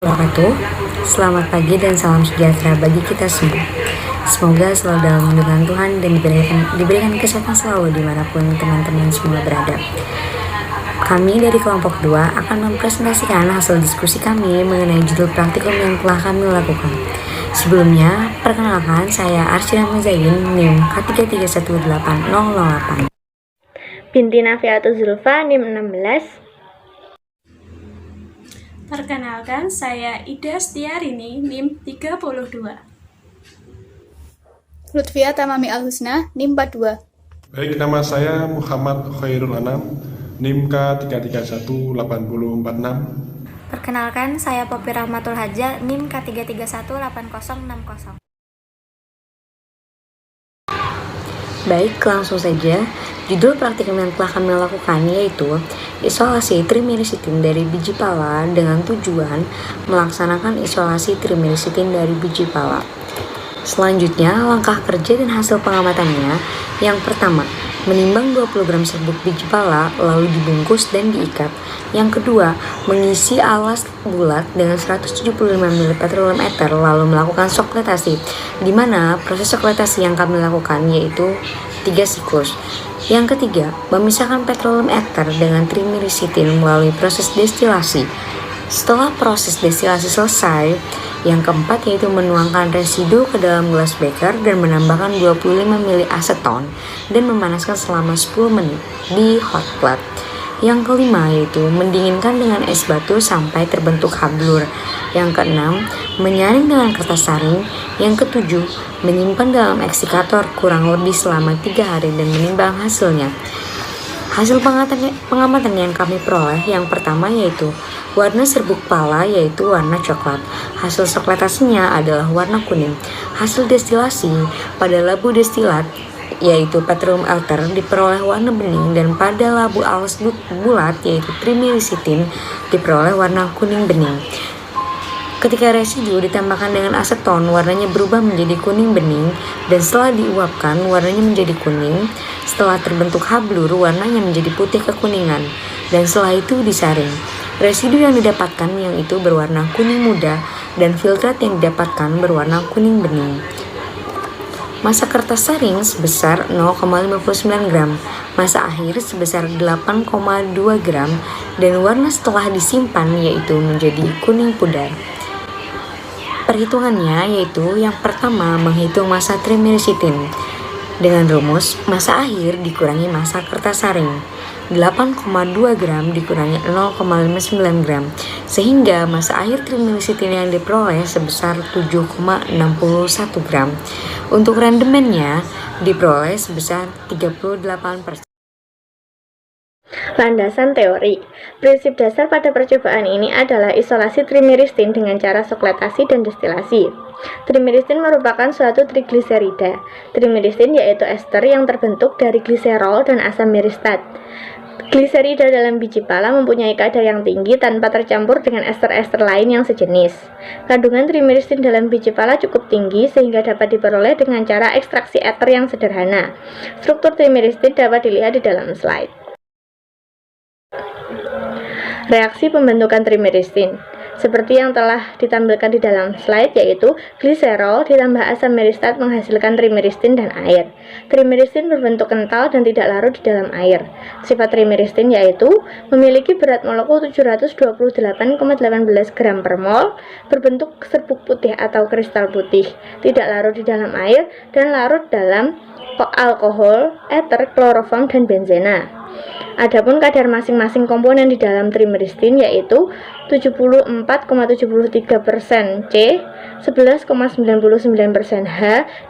Wabarakatuh. Selamat pagi dan salam sejahtera bagi kita semua. Semoga selalu dalam lindungan Tuhan dan diberikan kesehatan selalu dimanapun teman-teman semua berada. Kami dari kelompok 2 akan mempresentasikan hasil diskusi kami mengenai judul praktikum yang telah kami lakukan. Sebelumnya, perkenalkan saya Arsyina Mazain, NIM K3318008. Binti Nafiatul Zulfa, NIM 16. Perkenalkan, saya Ida Setiarini, NIM 32. Lutfia Tamami Al-Husna, NIM 42. Baik, nama saya Muhammad Khairul Anam, NIM K3318046. Perkenalkan, saya Popi Rahmatul Haja, NIM K3318060. Baik, langsung saja. Judul praktikum yang telah kami lakukan yaitu isolasi trimirisin dari biji pala dengan tujuan melaksanakan isolasi trimirisin dari biji pala. Selanjutnya, langkah kerja dan hasil pengamatannya. Yang pertama, menimbang 20 gram serbuk biji pala lalu dibungkus dan diikat. Yang kedua, mengisi alas bulat dengan 175 ml petroleum ether lalu melakukan sokletasi, di mana proses sokletasi yang kami lakukan yaitu 3 siklus. Yang ketiga, memisahkan petroleum ether dengan trimirisin melalui proses destilasi. Setelah proses destilasi selesai, yang keempat yaitu menuangkan residu ke dalam gelas beker dan menambahkan 25 ml aseton dan memanaskan selama 10 menit di hot plate. Yang kelima yaitu mendinginkan dengan es batu sampai terbentuk hablur. Yang keenam, menyaring dengan kertas saring. Yang ketujuh, menyimpan dalam eksikator kurang lebih selama 3 hari dan menimbang hasilnya. Hasil pengamatan yang kami peroleh yang pertama yaitu warna serbuk pala yaitu warna coklat. Hasil sokletasinya adalah warna kuning. Hasil destilasi pada labu destilat yaitu petroleum ether diperoleh warna bening, dan pada labu alas bulat yaitu trimirisin diperoleh warna kuning bening. Ketika residu ditambahkan dengan aseton, warnanya berubah menjadi kuning bening, dan setelah diuapkan warnanya menjadi kuning. Setelah terbentuk hablur, warnanya menjadi putih kekuningan, dan setelah itu disaring. Residu yang didapatkan yang itu berwarna kuning muda, dan filtrat yang didapatkan berwarna kuning bening. Massa kertas saring sebesar 0,59 gram, massa akhir sebesar 8,2 gram, dan warna setelah disimpan yaitu menjadi kuning pudar. Perhitungannya yaitu yang pertama menghitung massa trimirisin dengan rumus massa akhir dikurangi massa kertas saring. 8,2 gram dikurangi 0,59 gram, sehingga massa akhir trimirisin yang diperoleh sebesar 7,61 gram. Untuk rendemennya diperoleh sebesar 38%. Landasan teori. Prinsip dasar pada percobaan ini adalah isolasi trimirisin dengan cara sokletasi dan destilasi. Trimirisin merupakan suatu trigliserida. Trimirisin yaitu ester yang terbentuk dari gliserol dan asam miristat. Gliserida dalam biji pala mempunyai kadar yang tinggi tanpa tercampur dengan ester-ester lain yang sejenis. Kandungan trimirisin dalam biji pala cukup tinggi sehingga dapat diperoleh dengan cara ekstraksi ether yang sederhana. Struktur trimirisin dapat dilihat di dalam slide. Reaksi pembentukan trimirisin seperti yang telah ditampilkan di dalam slide, yaitu gliserol ditambah asam miristat menghasilkan trimirisin dan air. Trimirisin berbentuk kental dan tidak larut di dalam air. Sifat trimirisin yaitu memiliki berat molekul 728,18 gram per mol, berbentuk serbuk putih atau kristal putih, tidak larut di dalam air, dan larut dalam alkohol, ether, kloroform, dan benzena. Adapun kadar masing-masing komponen di dalam trimirisin yaitu 74,73% C, 11,99% H,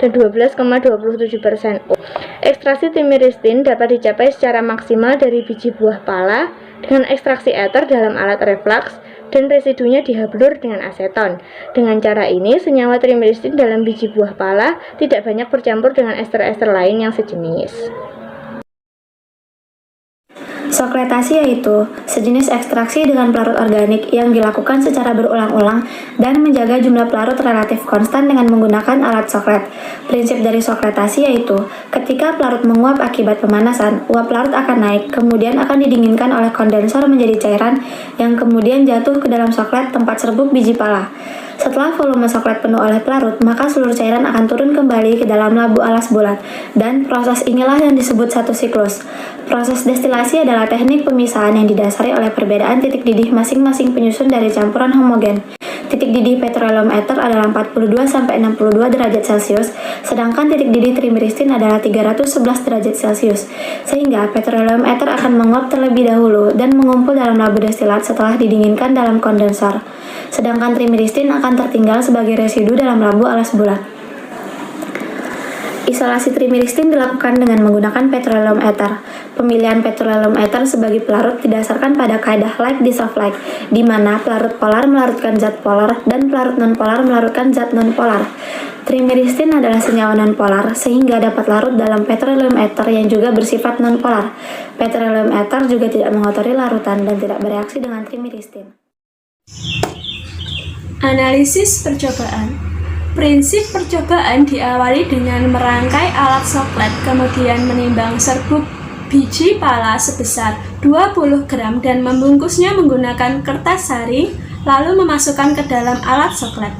dan 12,27% O. Ekstraksi trimirisin dapat dicapai secara maksimal dari biji buah pala dengan ekstraksi ether dalam alat reflux dan residunya dihablur dengan aseton. Dengan cara ini, senyawa trimirisin dalam biji buah pala tidak banyak bercampur dengan ester-ester lain yang sejenis. Sokletasi yaitu sejenis ekstraksi dengan pelarut organik yang dilakukan secara berulang-ulang dan menjaga jumlah pelarut relatif konstan dengan menggunakan alat soklet. Prinsip dari sokletasi yaitu ketika pelarut menguap akibat pemanasan, uap pelarut akan naik, kemudian akan didinginkan oleh kondensor menjadi cairan yang kemudian jatuh ke dalam soklet tempat serbuk biji pala. Setelah volume soklet penuh oleh pelarut, maka seluruh cairan akan turun kembali ke dalam labu alas bulat, dan proses inilah yang disebut satu siklus. Proses destilasi adalah teknik pemisahan yang didasari oleh perbedaan titik didih masing-masing penyusun dari campuran homogen. Titik didih petroleum ether adalah 42-62 derajat Celcius, sedangkan titik didih trimeristin adalah 311 derajat Celcius. Sehingga petroleum ether akan menguap terlebih dahulu dan mengumpul dalam labu destilat setelah didinginkan dalam kondensor. Sedangkan trimeristin akan tertinggal sebagai residu dalam labu alas bulat. Isolasi trimeristin dilakukan dengan menggunakan petroleum ether. Pemilihan petroleum ether sebagai pelarut didasarkan pada kaidah like dissolve like, di mana pelarut polar melarutkan zat polar dan pelarut nonpolar melarutkan zat nonpolar. Trimeristin adalah senyawa nonpolar sehingga dapat larut dalam petroleum ether yang juga bersifat nonpolar. Petroleum ether juga tidak mengotori larutan dan tidak bereaksi dengan trimeristin. Analisis percobaan. Prinsip percobaan diawali dengan merangkai alat soklet, kemudian menimbang serbuk biji pala sebesar 20 gram dan membungkusnya menggunakan kertas saring, lalu memasukkan ke dalam alat soklet.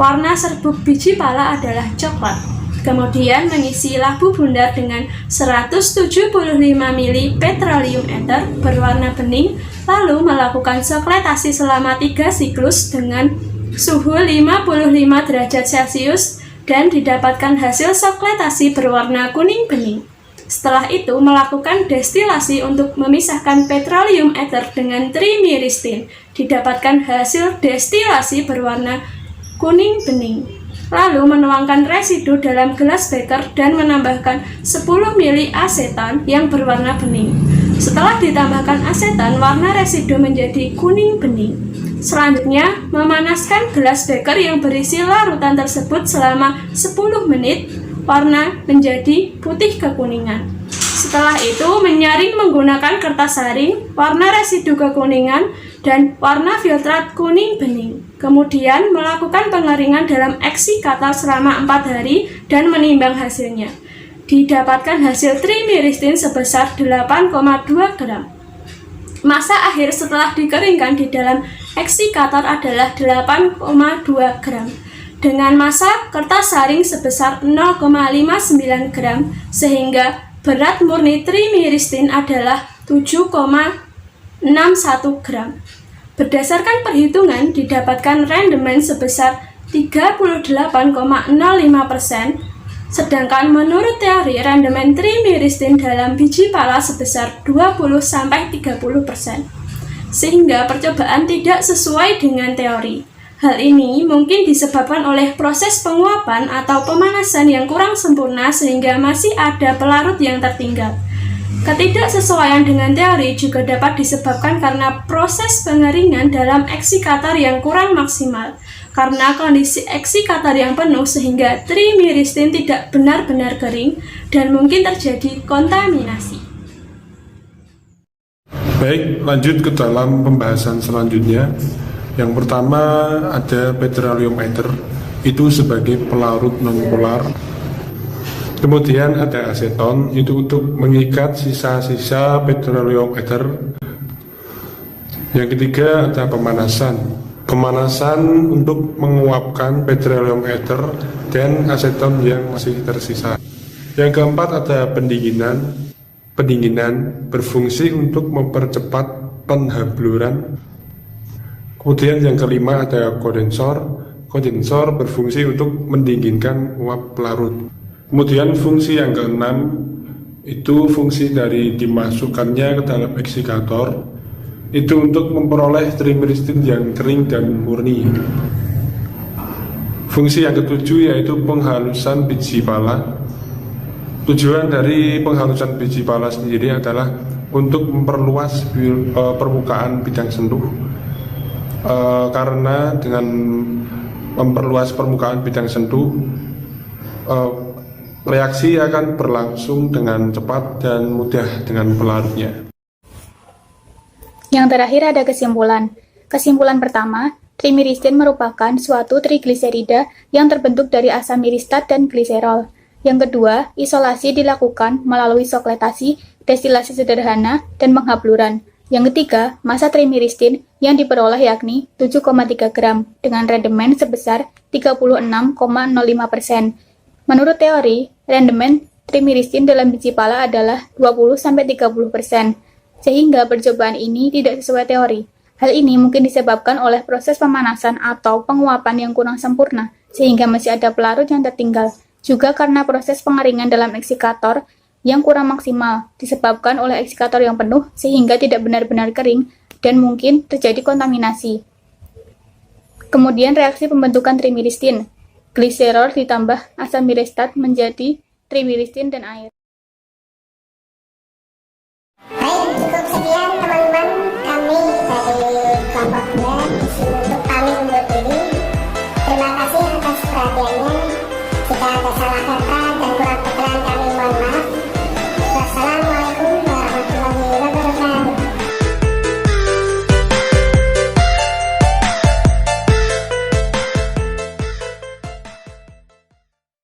Warna serbuk biji pala adalah coklat. Kemudian mengisi labu bundar dengan 175 ml petroleum ether berwarna bening, lalu melakukan sokletasi selama 3 siklus dengan suhu 55 derajat Celcius dan didapatkan hasil sokletasi berwarna kuning bening. Setelah itu melakukan destilasi untuk memisahkan petroleum ether dengan trimeristin, didapatkan hasil destilasi berwarna kuning bening. Lalu menuangkan residu dalam gelas beker dan menambahkan 10 ml aseton yang berwarna bening. Setelah ditambahkan aseton, warna residu menjadi kuning bening. Selanjutnya, memanaskan gelas beker yang berisi larutan tersebut selama 10 menit, warna menjadi putih kekuningan. Setelah itu, menyaring menggunakan kertas saring, warna residu kekuningan, dan warna filtrat kuning bening. Kemudian, melakukan pengeringan dalam eksikator selama 4 hari dan menimbang hasilnya. Didapatkan hasil trimeristin sebesar 8,2 gram. Masa akhir setelah dikeringkan di dalam eksikator adalah 8,2 gram dengan massa kertas saring sebesar 0,59 gram sehingga berat murni trimeristin adalah 7,61 gram. Berdasarkan perhitungan didapatkan rendemen sebesar 38,05%, sedangkan menurut teori rendemen trimeristin dalam biji pala sebesar 20-30%, sehingga percobaan tidak sesuai dengan teori. Hal ini mungkin disebabkan oleh proses penguapan atau pemanasan yang kurang sempurna sehingga masih ada pelarut yang tertinggal. Ketidaksesuaian dengan teori juga dapat disebabkan karena proses pengeringan dalam eksikator yang kurang maksimal. Karena kondisi eksikator yang penuh sehingga trimeristin tidak benar-benar kering dan mungkin terjadi kontaminasi. Baik, lanjut ke dalam pembahasan selanjutnya. Yang pertama ada petroleum ether, itu sebagai pelarut nonpolar. Kemudian ada aseton, itu untuk mengikat sisa-sisa petroleum ether. Yang ketiga ada pemanasan untuk menguapkan petroleum ether dan aseton yang masih tersisa. Yang keempat ada pendinginan berfungsi untuk mempercepat penghabluran. Kemudian yang kelima ada kondensor berfungsi untuk mendinginkan uap pelarut. Kemudian fungsi yang keenam itu fungsi dari dimasukkannya ke dalam eksikator, itu untuk memperoleh trimeristin yang kering dan murni. Fungsi yang ketujuh yaitu penghalusan biji pala. Tujuan dari penghalusan biji pala sendiri adalah untuk memperluas permukaan bidang sentuh, karena dengan memperluas permukaan bidang sentuh, reaksi akan berlangsung dengan cepat dan mudah dengan pelarutnya. Yang terakhir ada kesimpulan. Kesimpulan pertama, trimiristin merupakan suatu trigliserida yang terbentuk dari asam miristat dan gliserol. Yang kedua, isolasi dilakukan melalui sokletasi, destilasi sederhana, dan penghabluran. Yang ketiga, massa trimiristin yang diperoleh yakni 7,3 gram dengan rendemen sebesar 36,05%. Menurut teori, rendemen trimiristin dalam biji pala adalah 20-30%, sehingga percobaan ini tidak sesuai teori. Hal ini mungkin disebabkan oleh proses pemanasan atau penguapan yang kurang sempurna, sehingga masih ada pelarut yang tertinggal. Juga karena proses pengeringan dalam eksikator yang kurang maksimal, disebabkan oleh eksikator yang penuh, sehingga tidak benar-benar kering, dan mungkin terjadi kontaminasi. Kemudian reaksi pembentukan trimiristin. Gliserol ditambah asam miristat menjadi trimiristin dan air. Baik, cukup sekian teman-teman kami dari kelompok 9.